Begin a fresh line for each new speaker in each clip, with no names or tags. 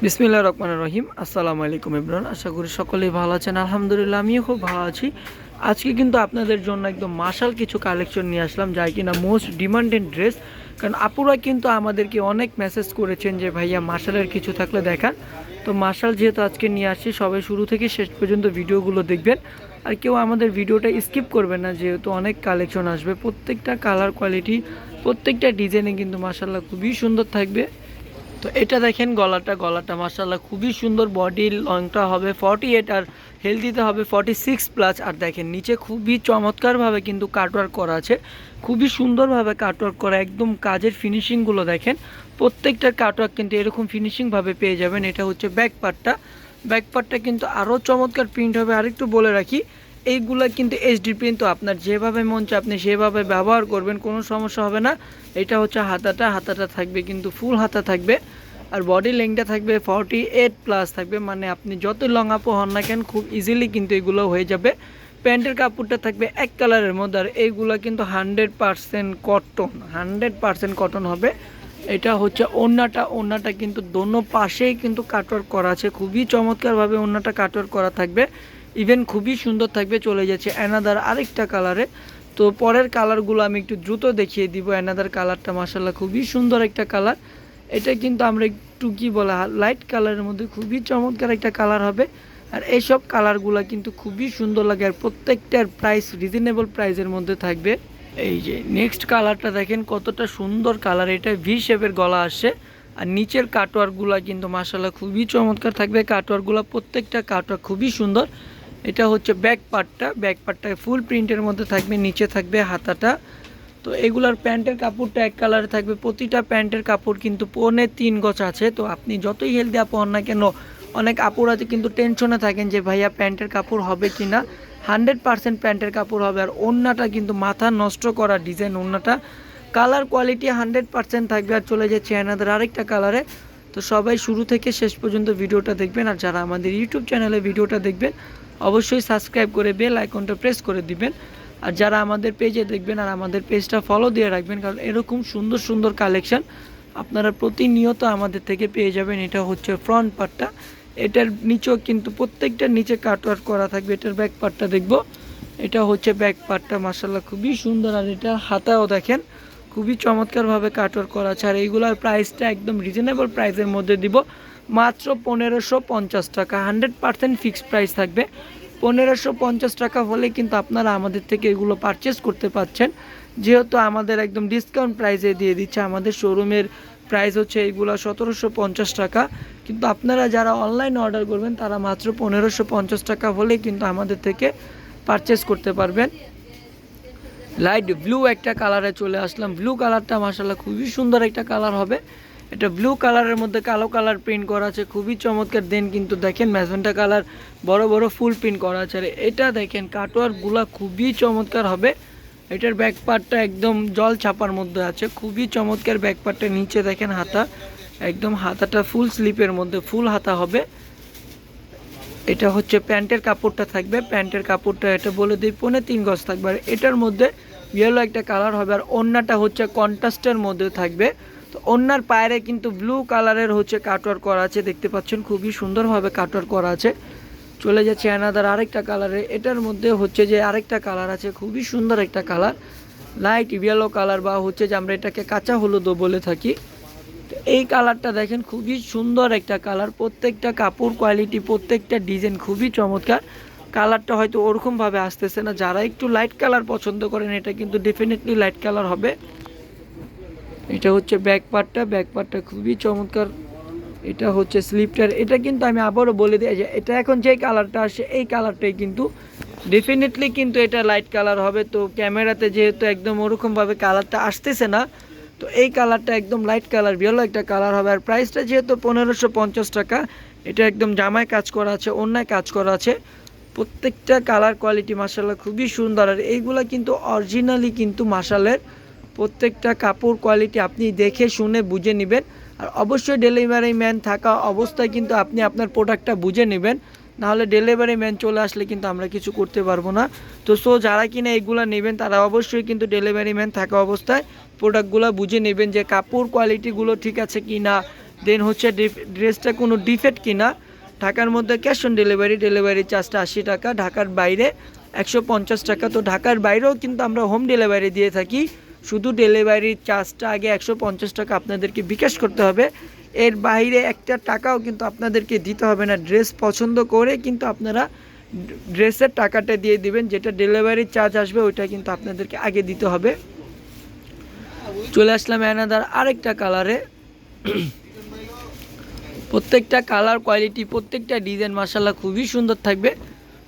বিসমিল্লাহির রহমানির রহিম। আসসালামু আলাইকুম এভরিওয়ান। আশা করি সকলেই ভালো আছেন। আলহামদুলিল্লাহ আমিও খুব ভালো আছি। আজকে কিন্তু আপনাদের জন্য একদম মাশাল কিছু কালেকশন নিয়ে আসলাম, যাই কিনা মোস্ট ডিমান্ডেড ড্রেস। কারণ আপুরা কিন্তু আমাদেরকে অনেক মেসেজ করেছেন যে ভাইয়া মাশালের কিছু থাকলে দেখান। তো মাশাল যেহেতু আজকে নিয়ে আসছি, সবাই শুরু থেকে শেষ পর্যন্ত ভিডিওগুলো দেখবেন। আর কেউ আমাদের ভিডিওটা স্কিপ করবেন না, যেহেতু অনেক কালেকশন আসবে। প্রত্যেকটা কালার কোয়ালিটি, প্রত্যেকটা ডিজাইনে কিন্তু মাশাল্লাহ খুবই সুন্দর থাকবে। তো এটা দেখেন, গলাটা মাশাআল্লাহ খুবই সুন্দর। বডি লংটা হবে 48 আর হেলদিতে হবে 46+। আর দেখেন নিচে খুবই চমৎকারভাবে কিন্তু কাটওয়ার্ক করা আছে, খুবই সুন্দরভাবে কাটওয়ার্ক করা। একদম কাজের ফিনিশিংগুলো দেখেন, প্রত্যেকটার কাটওয়ার্ক কিন্তু এরকম ফিনিশিংভাবে পেয়ে যাবেন। এটা হচ্ছে ব্যাক পার্টটা কিন্তু আরও চমৎকার প্রিন্ট হবে। আরেকটু বলে রাখি, এইগুলা কিন্তু এইচডি প্রিন্ট, তো আপনার যেভাবে মন চায় আপনি সেভাবে ব্যবহার করবেন, কোনো সমস্যা হবে না। এটা হচ্ছে হাতাটা থাকবে কিন্তু ফুল হাতা থাকবে। আর বডি লেংথটা থাকবে 48+ থাকবে, মানে আপনি যত লং আপও হন না কেন খুব ইজিলি কিন্তু এগুলো হয়ে যাবে। প্যান্টের কাপড়টা থাকবে এক কালারের মধ্যে। আর এইগুলো কিন্তু 100% কটন হবে। এটা হচ্ছে ওড়নাটা কিন্তু দোনো পাশেই কিন্তু কাটওয়ার্ক করা আছে, খুবই চমৎকারভাবে ওড়নাটা কাটওয়ার্ক করা থাকবে। ইভেন খুবই সুন্দর থাকবে। চলে যাচ্ছে অ্যানাদার আরেকটা কালারে। তো পরের কালারগুলো আমি একটু দ্রুত দেখিয়ে দিব। অ্যানাদার কালারটা মাশাআল্লাহ খুবই সুন্দর একটা কালার। এটা কিন্তু আমরা একটু কি বলা, লাইট কালারের মধ্যে খুবই চমৎকার একটা কালার হবে। আর এইসব কালারগুলো কিন্তু খুবই সুন্দর লাগে। আর প্রত্যেকটার প্রাইস রিজনেবল প্রাইসের মধ্যে থাকবে। এই যে নেক্সট কালারটা দেখেন, কতটা সুন্দর কালার। এটা ভি শেপের গলা আসে। আর নিচের কাটওয়ার্কগুলো কিন্তু মাশাআল্লাহ খুবই চমৎকার থাকবে। কাটওয়ার্কগুলো প্রত্যেকটা কাটওয়ার্ক খুবই সুন্দর। এটা হচ্ছে ব্যাক পার্টটা ফুল প্রিন্টের মধ্যে থাকবে। নিচে থাকবে হাতাটা। তো এগুলার প্যান্টের কাপড়টা এক কালারে থাকবে। প্রতিটা প্যান্টের কাপড় কিন্তু 3.25 গজ আছে। তো আপনি যতই হেলদি আপু হন না কেন, অনেক আপুরাতে কিন্তু টেনশনে থাকেন যে ভাইয়া প্যান্টের কাপড় হবে কি না। 100% প্যান্টের কাপড় হবে। আর ওড়নাটা কিন্তু মাথা নষ্ট করা ডিজাইন ওড়নাটা। কালার কোয়ালিটি 100% থাকবে। আর চলে যাচ্ছে এনাদের আরেকটা কালারে। তো সবাই শুরু থেকে শেষ পর্যন্ত ভিডিওটা দেখবেন। আর যারা আমাদের ইউটিউব চ্যানেলে ভিডিওটা দেখবেন, অবশ্যই সাবস্ক্রাইব করে বেল আইকনটা প্রেস করে দিবেন। আর যারা আমাদের পেজে দেখবেন, আর আমাদের পেজটা ফলো দিয়ে রাখবেন, কারণ এরকম সুন্দর সুন্দর কালেকশন আপনারা প্রতিনিয়ত আমাদের থেকে পেয়ে যাবেন। এটা হচ্ছে ফ্রন্ট পার্টটা। এটার নিচেও কিন্তু প্রত্যেকটার নিচে কাটওয়ার্ক করা থাকবে। এটার ব্যাক পার্টটা দেখবো। এটা হচ্ছে ব্যাক পার্টটা মাশাআল্লাহ খুবই সুন্দর। আর এটা হাতাও দেখেন খুবই চমৎকারভাবে কাটওয়ার্ক করা আছে। আর এইগুলোর প্রাইসটা একদম রিজনেবল প্রাইসের মধ্যে দিব, মাত্র 1550 টাকা। 100% ফিক্সড প্রাইস থাকবে। 1550 টাকা হলে কিন্তু আপনারা আমাদের থেকে এগুলো পারচেস করতে পারছেন, যেহেতু আমাদের একদম ডিসকাউন্ট প্রাইসে দিয়ে দিচ্ছে। আমাদের শোরুমের প্রাইস হচ্ছে এইগুলো 1750 টাকা, কিন্তু আপনারা যারা অনলাইন অর্ডার করবেন তারা মাত্র 1550 টাকা হলে কিন্তু আমাদের থেকে পারচেস করতে পারবেন। লাইট ব্লু একটা কালারে চলে আসলাম। ব্লু কালারটা মাশাআল্লাহ খুবই সুন্দর একটা কালার হবে। এটা ব্লু কালারের মধ্যে কালো কালার প্রিন্ট করা আছে, খুবই চমৎকার। দেন কিন্তু দেখেন ম্যাজেন্টা কালার বড় বড় ফুল প্রিন্ট করা আছে। আর এটা দেখেন কাটওয়ার্কগুলো খুবই চমৎকার হবে। এটার ব্যাক পার্টটা একদম জল ছাপার মধ্যে আছে, খুবই চমৎকার ব্যাক পার্টটা। নিচে দেখেন হাতা, একদম হাতাটা ফুল স্লিপের মধ্যে ফুল হাতা হবে। এটা হচ্ছে প্যান্টের কাপড়টা থাকবে। প্যান্টের কাপড়টা এটা বলে দিই 3.25 গজ থাকবে। আর এটার মধ্যে ইয়েলো একটা কালার হবে। আর ওড়নাটা হচ্ছে কন্ট্রাস্টের মধ্যে থাকবে। তো ওড়নার পায়ে কিন্তু ব্লু কালারের হচ্ছে কাটওয়ার্ক করা আছে, দেখতে পাচ্ছেন খুবই সুন্দরভাবে কাটওয়ার্ক করা আছে। চলে যাচ্ছে অ্যানাদার আরেকটা কালারে। এটার মধ্যে হচ্ছে যে আরেকটা কালার আছে, খুবই সুন্দর একটা কালার, লাইট ইয়েলো কালার, বা হচ্ছে যে আমরা এটাকে কাঁচা হলুদও বলে থাকি। তো এই কালারটা দেখেন খুবই সুন্দর একটা কালার। প্রত্যেকটা কাপড় কোয়ালিটি, প্রত্যেকটা ডিজাইন খুবই চমৎকার। কালারটা হয়তো ওরকমভাবে আসতেছে না। যারা একটু লাইট কালার পছন্দ করেন, এটা কিন্তু ডেফিনেটলি লাইট কালার হবে। এটা হচ্ছে ব্যাক পার্টটা খুবই চমৎকার। এটা হচ্ছে স্লিপটার। এটা কিন্তু আমি আবারও বলে দিই যে এটা এখন যে কালারটা আসে এই কালারটাই কিন্তু ডেফিনেটলি কিন্তু এটা লাইট কালার হবে। তো ক্যামেরাতে যেহেতু একদম ওরকমভাবে কালারটা আসতেছে না, তো এই কালারটা একদম লাইট কালার ভালো একটা কালার হবে। আর প্রাইসটা যেহেতু 1550 টাকা, এটা একদম জামায় কাজ করা আছে, অন্যায় কাজ করা আছে। প্রত্যেকটা কালার কোয়ালিটি মাশাআল্লাহ খুবই সুন্দর। আর এইগুলা কিন্তু অরিজিনালি কিন্তু মাশালের প্রত্যেকটা কাপড় কোয়ালিটি আপনি দেখে শুনে বুঝে নেবেন। আর অবশ্যই ডেলিভারি ম্যান থাকা অবস্থায় কিন্তু আপনি আপনার প্রোডাক্টটা বুঝে নেবেন, নাহলে ডেলিভারি ম্যান চলে আসলে কিন্তু আমরা কিছু করতে পারবো না। তো যারা কিনা এইগুলো নেবেন তারা অবশ্যই কিন্তু ডেলিভারি ম্যান থাকা অবস্থায় প্রোডাক্টগুলো বুঝে নেবেন যে কাপড় কোয়ালিটিগুলো ঠিক আছে কি না, দেন হচ্ছে ড্রেসটা কোনো ডিফেক্ট কিনা ঢাকার মধ্যে ক্যাশ অন ডেলিভারি চার্জটা 80 টাকা, ঢাকার বাইরে 150 টাকা। তো ঢাকার বাইরেও কিন্তু আমরা হোম ডেলিভারি দিয়ে থাকি, শুধু ডেলিভারির চার্জটা আগে 150 টাকা আপনাদেরকে বিকাশ করতে হবে, এর বাইরে একটা টাকাও কিন্তু আপনাদেরকে দিতে হবে না। ড্রেস পছন্দ করে কিন্তু আপনারা ড্রেসের টাকাটা দিয়ে দিবেন, যেটা ডেলিভারি চার্জ আসবে ওইটা কিন্তু আপনাদেরকে আগে দিতে হবে। চলে আসলাম অ্যানাদার আরেকটা কালারে। প্রত্যেকটা কালার কোয়ালিটি, প্রত্যেকটা ডিজাইন মাশাআল্লাহ খুবই সুন্দর থাকবে।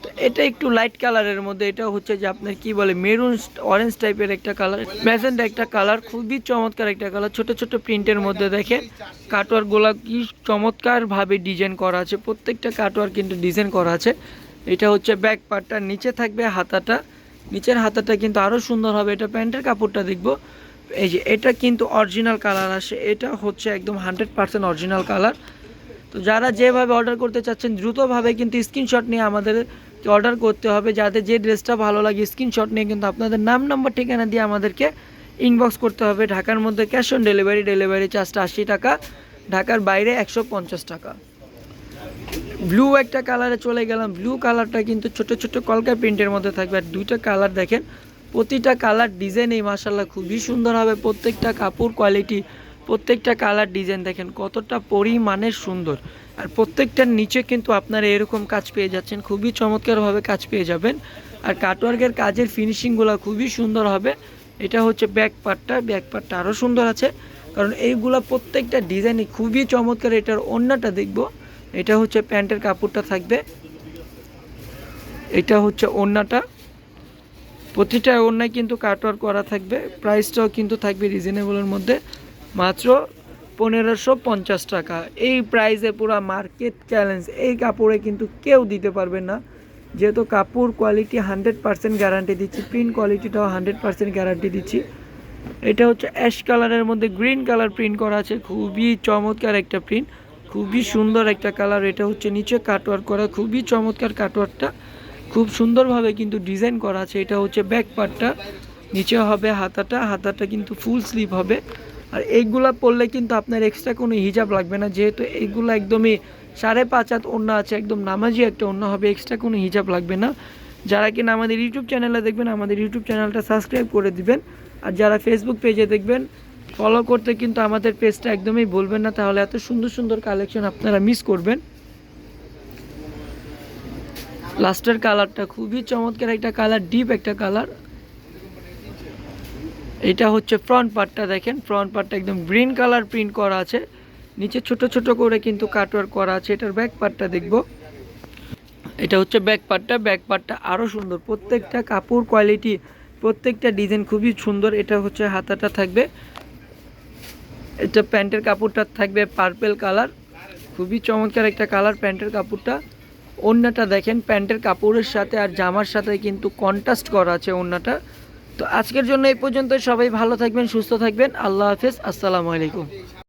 তো এটা একটু লাইট কালারের মধ্যে, এটা হচ্ছে যে আপনার কি বলে মেরুন অরেঞ্জ টাইপের একটা কালার, ম্যাজেন্টা একটা কালার, খুবই চমৎকার একটা কালার। ছোট ছোট প্রিন্টের মধ্যে দেখেন কাটওয়ার্কগুলো কি চমৎকারভাবে ডিজাইন করা আছে, প্রত্যেকটা কাটওয়ার্ক কিন্তু ডিজাইন করা আছে। এটা হচ্ছে ব্যাক পার্টটা, নিচে থাকবে হাতাটা, নিচের হাতাটা কিন্তু আরও সুন্দর হবে। এটা প্যান্টের কাপড়টা দেখবো, এই যে এটা কিন্তু অরিজিনাল কালার আসে, এটা হচ্ছে একদম 100% অরিজিনাল কালার। তো যারা যেভাবে অর্ডার করতে চাচ্ছেন দ্রুতভাবে কিন্তু স্ক্রিনশট নিয়ে আমাদের অর্ডার করতে হবে, যাতে যে ড্রেসটা ভালো লাগে স্ক্রিনশট নিয়ে কিন্তু আপনাদের নাম নাম্বার ঠিকানা দিয়ে আমাদেরকে ইনবক্স করতে হবে। ঢাকার মধ্যে ক্যাশ অন ডেলিভারি চার্জটা 80 টাকা, ঢাকার বাইরে 150 টাকা। ব্লু একটা কালারে চলে গেলাম, ব্লু কালারটা কিন্তু ছোট ছোট কলকা প্রিন্টের মধ্যে থাকবে। আর দুইটা কালার দেখেন, প্রতিটা কালার ডিজাইন এই মাশাআল্লাহ খুবই সুন্দর হবে। প্রত্যেকটা কাপড় কোয়ালিটি, প্রত্যেকটা কালার ডিজাইন দেখেন কতটা পরিমাণের সুন্দর। আর প্রত্যেকটার নিচে কিন্তু আপনারা এরকম কাজ পেয়ে যাচ্ছেন, খুবই চমৎকারভাবে কাজ পেয়ে যাবেন। আর কাটওয়ার্কের কাজের ফিনিশিংগুলো খুবই সুন্দর হবে। এটা হচ্ছে ব্যাক পার্টটা আরও সুন্দর আছে, কারণ এইগুলা প্রত্যেকটা ডিজাইনই খুবই চমৎকার। এটার ওড়নাটা দেখব, এটা হচ্ছে প্যান্টের কাপড়টা থাকবে, এটা হচ্ছে ওড়নাটা, প্রতিটা ওড়নায় কিন্তু কাটওয়ার্ক করা থাকবে। প্রাইসটাও কিন্তু থাকবে রিজনেবলের মধ্যে, মাত্র 1550 টাকা। এই প্রাইসে পুরো মার্কেট চ্যালেঞ্জ, এই কাপড়ে কিন্তু কেউ দিতে পারবে না, যেহেতু কাপড় কোয়ালিটি 100% গ্যারান্টি দিচ্ছি, প্রিন্ট কোয়ালিটিটাও 100% গ্যারান্টি দিচ্ছি। এটা হচ্ছে অ্যাশ কালারের মধ্যে গ্রিন কালার প্রিন্ট করা আছে, খুবই চমৎকার একটা প্রিন্ট, খুবই সুন্দর একটা কালার। এটা হচ্ছে নিচে কাটওয়ার্ক করা, খুবই চমৎকার কাটওয়ার্কটা, খুব সুন্দরভাবে কিন্তু ডিজাইন করা আছে। এটা হচ্ছে ব্যাক পার্টটা, নিচে হবে হাতাটা কিন্তু ফুল স্লিভ হবে। আর এইগুলা পরলে কিন্তু আপনার এক্সট্রা কোনো হিজাব লাগবে না, যেহেতু এইগুলো একদমই 5.5 হাত ওড়না আছে, একদম নামাজি একটা ওড়না হবে, এক্সট্রা কোনো হিজাব লাগবে না। যারা কিনা আমাদের ইউটিউব চ্যানেলে দেখবেন, আমাদের ইউটিউব চ্যানেলটা সাবস্ক্রাইব করে দিবেন। আর যারা ফেসবুক পেজে দেখবেন, ফলো করতে কিন্তু আমাদের পেজটা একদমই ভুলবেন না, তাহলে এত সুন্দর সুন্দর কালেকশন আপনারা মিস করবেন। লাস্টের কালারটা খুবই চমৎকার একটা কালার, ডিপ একটা কালার। এটা হচ্ছে ফ্রন্ট পার্টটা, দেখেন ফ্রন্ট পার্টটা একদম গ্রিন কালার প্রিন্ট করা আছে, নিচে ছোট ছোট করে কিন্তু কাটওয়ার্ক করা আছে। এটার ব্যাক পার্টটা দেখব, এটা হচ্ছে ব্যাক পার্টটা আরও সুন্দর। প্রত্যেকটা কাপড় কোয়ালিটি, প্রত্যেকটা ডিজাইন খুবই সুন্দর। এটা হচ্ছে হাতাটা থাকবে, এটা প্যান্টের কাপড়টা থাকবে পার্পেল কালার, খুবই চমৎকার একটা কালার প্যান্টের কাপড়টা। ওড়নাটা দেখেন প্যান্টের কাপড়ের সাথে আর জামার সাথে কিন্তু কন্ট্রাস্ট করা আছে ওড়নাটা। তো আজকের জন্য এই পর্যন্ত, সবাই ভালো থাকবেন, সুস্থ থাকবেন, আল্লাহ হাফেজ, আসসালামু আলাইকুম।